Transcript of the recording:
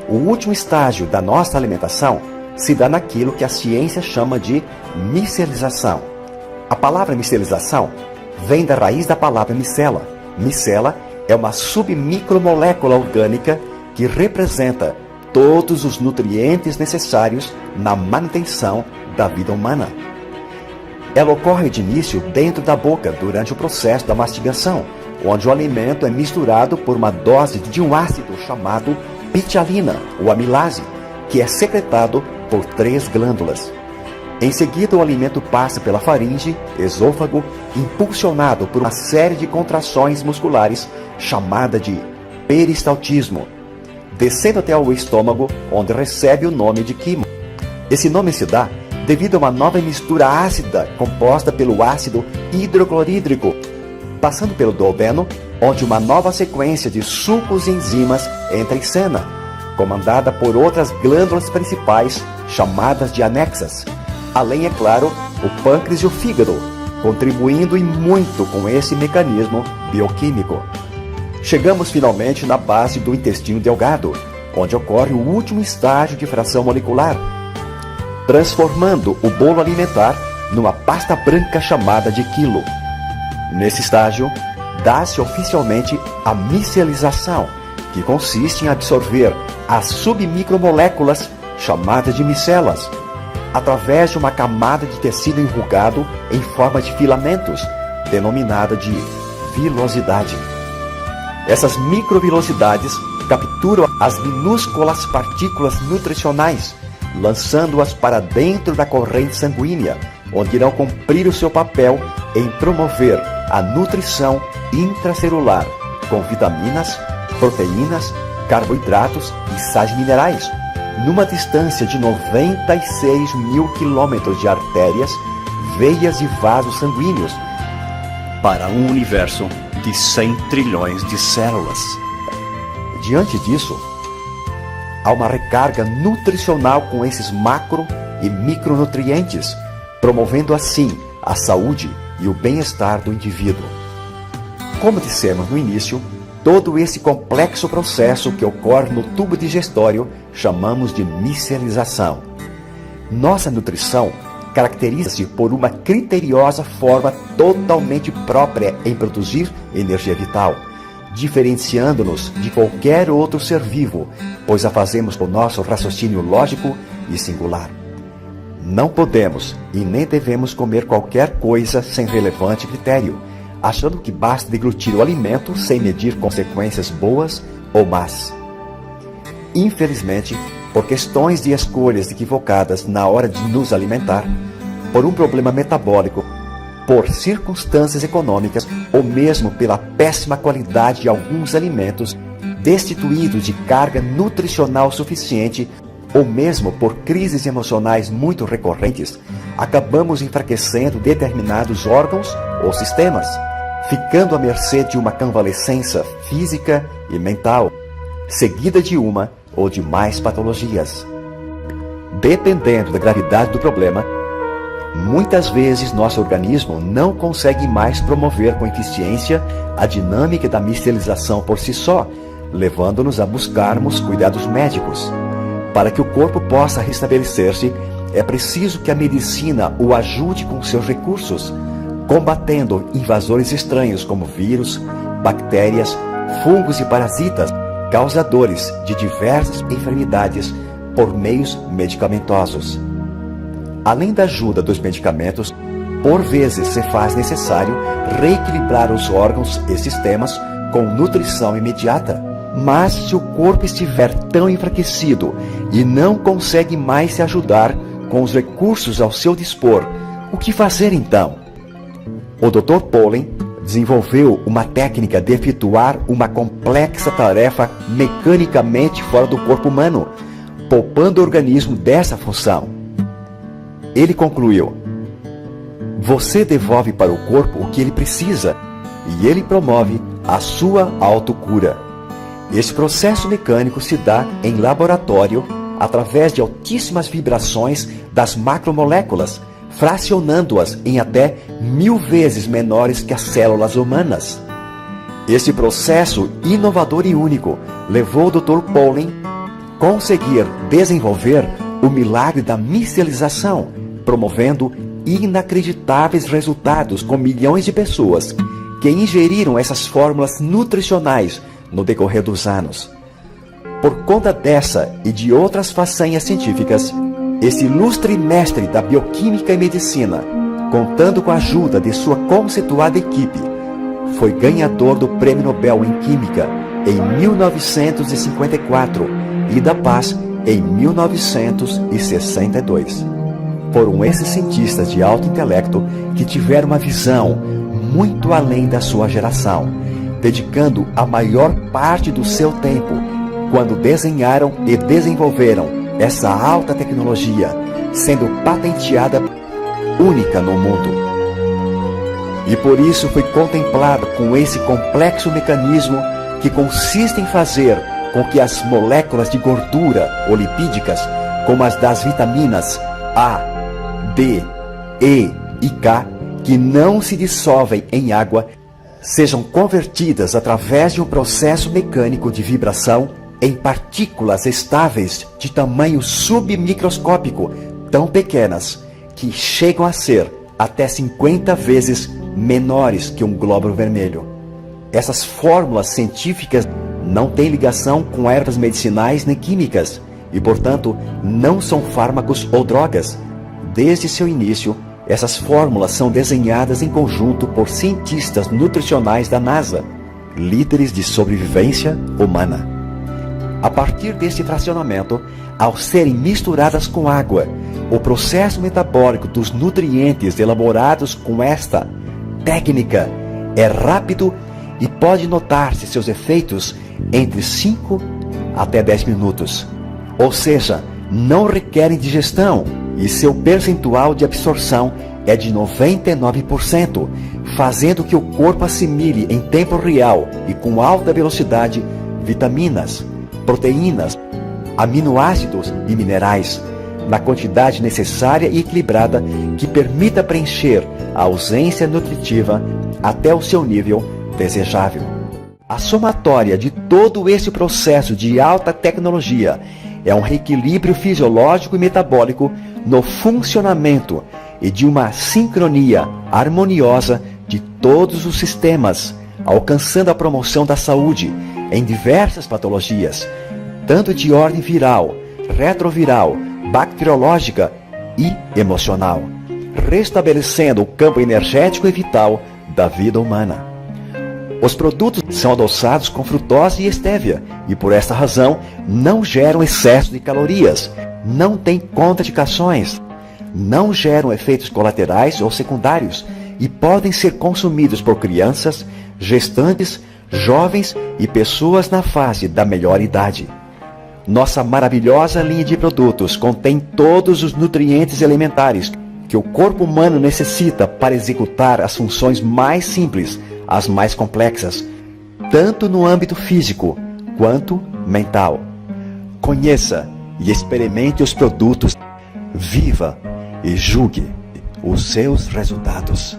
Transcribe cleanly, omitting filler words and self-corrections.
O último estágio da nossa alimentação se dá naquilo que a ciência chama de micelização. A palavra micelização vem da raiz da palavra micela. Micela é uma submicromolécula orgânica que representa todos os nutrientes necessários na manutenção da vida humana. Ela ocorre de início dentro da boca durante o processo da mastigação, onde o alimento é misturado por uma dose de um ácido chamado pitialina ou amilase, que é secretado por 3 glândulas. Em seguida, o alimento passa pela faringe, esôfago, impulsionado por uma série de contrações musculares chamada de peristaltismo, descendo até o estômago, onde recebe o nome de quimo. Esse nome se dá devido a uma nova mistura ácida composta pelo ácido hidroclorídrico, passando pelo duodeno, onde uma nova sequência de sucos e enzimas entra em cena, comandada por outras glândulas principais chamadas de anexas, além, é claro, o pâncreas e o fígado, contribuindo e muito com esse mecanismo bioquímico. Chegamos finalmente na base do intestino delgado, onde ocorre o último estágio de fração molecular, transformando o bolo alimentar numa pasta branca chamada de quilo. Nesse estágio, dá-se oficialmente a micelização, que consiste em absorver as submicromoléculas chamadas de micelas, através de uma camada de tecido enrugado em forma de filamentos, denominada de vilosidade. Essas microvilosidades capturam as minúsculas partículas nutricionais, lançando-as para dentro da corrente sanguínea, onde irão cumprir o seu papel em promover a nutrição intracelular, com vitaminas, proteínas, carboidratos e sais minerais, numa distância de 96 mil quilômetros de artérias, veias e vasos sanguíneos, para um universo de 100 trilhões de células. Diante disso, há uma recarga nutricional com esses macro e micronutrientes, promovendo assim a saúde e o bem-estar do indivíduo. Como dissemos no início, todo esse complexo processo que ocorre no tubo digestório chamamos de micelização. Nossa nutrição caracteriza-se por uma criteriosa forma totalmente própria em produzir energia vital, diferenciando-nos de qualquer outro ser vivo, pois a fazemos com nosso raciocínio lógico e singular. Não podemos e nem devemos comer qualquer coisa sem relevante critério, achando que basta deglutir o alimento sem medir consequências boas ou más. Infelizmente, por questões de escolhas equivocadas na hora de nos alimentar, por um problema metabólico, por circunstâncias econômicas ou mesmo pela péssima qualidade de alguns alimentos, destituídos de carga nutricional suficiente, ou mesmo por crises emocionais muito recorrentes, acabamos enfraquecendo determinados órgãos ou sistemas, ficando à mercê de uma convalescença física e mental, seguida de uma ou de mais patologias. Dependendo da gravidade do problema, muitas vezes nosso organismo não consegue mais promover com eficiência a dinâmica da micelização por si só, levando-nos a buscarmos cuidados médicos. Para que o corpo possa restabelecer-se, é preciso que a medicina o ajude com seus recursos, combatendo invasores estranhos como vírus, bactérias, fungos e parasitas, causadores de diversas enfermidades por meios medicamentosos. Além da ajuda dos medicamentos, por vezes se faz necessário reequilibrar os órgãos e sistemas com nutrição imediata. Mas se o corpo estiver tão enfraquecido e não consegue mais se ajudar com os recursos ao seu dispor, o que fazer então? O Dr. Pollen desenvolveu uma técnica de efetuar uma complexa tarefa mecanicamente fora do corpo humano, poupando o organismo dessa função. Ele concluiu: você devolve para o corpo o que ele precisa e ele promove a sua autocura. Esse processo mecânico se dá em laboratório através de altíssimas vibrações das macromoléculas, fracionando-as em até 1000 vezes menores que as células humanas. Esse processo inovador e único levou o Dr. Pollen conseguir desenvolver o milagre da micelização, promovendo inacreditáveis resultados com milhões de pessoas que ingeriram essas fórmulas nutricionais no decorrer dos anos. Por conta dessa e de outras façanhas científicas, esse ilustre mestre da bioquímica e medicina, contando com a ajuda de sua conceituada equipe, foi ganhador do Prêmio Nobel em Química em 1954 e da Paz em 1962. Foram esses cientistas de alto intelecto que tiveram uma visão muito além da sua geração, dedicando a maior parte do seu tempo quando desenharam e desenvolveram essa alta tecnologia, sendo patenteada única no mundo. E por isso foi contemplado com esse complexo mecanismo que consiste em fazer com que as moléculas de gordura ou lipídicas, como as das vitaminas A, D, E e K, que não se dissolvem em água, sejam convertidas através de um processo mecânico de vibração em partículas estáveis de tamanho submicroscópico, tão pequenas que chegam a ser até 50 vezes menores que um glóbulo vermelho. Essas fórmulas científicas não têm ligação com ervas medicinais nem químicas e, portanto, não são fármacos ou drogas. Desde seu início, essas fórmulas são desenhadas em conjunto por cientistas nutricionais da NASA, líderes de sobrevivência humana. A partir deste fracionamento, ao serem misturadas com água, o processo metabólico dos nutrientes elaborados com esta técnica é rápido e pode notar-se seus efeitos entre 5 até 10 minutos. Ou seja, não requerem digestão e seu percentual de absorção é de 99%, fazendo que o corpo assimile em tempo real e com alta velocidade vitaminas, proteínas, aminoácidos e minerais, na quantidade necessária e equilibrada que permita preencher a ausência nutritiva até o seu nível desejável. A somatória de todo esse processo de alta tecnologia é um reequilíbrio fisiológico e metabólico no funcionamento e de uma sincronia harmoniosa de todos os sistemas, alcançando a promoção da saúde em diversas patologias, tanto de ordem viral, retroviral, bacteriológica e emocional, restabelecendo o campo energético e vital da vida humana. Os produtos são adoçados com frutose e estévia e, por esta razão, não geram excesso de calorias, não têm contraindicações, não geram efeitos colaterais ou secundários e podem ser consumidos por crianças, gestantes, jovens e pessoas na fase da melhor idade. Nossa maravilhosa linha de produtos contém todos os nutrientes elementares que o corpo humano necessita para executar as funções mais simples às mais complexas, tanto no âmbito físico quanto mental. Conheça e experimente os produtos, viva e julgue os seus resultados.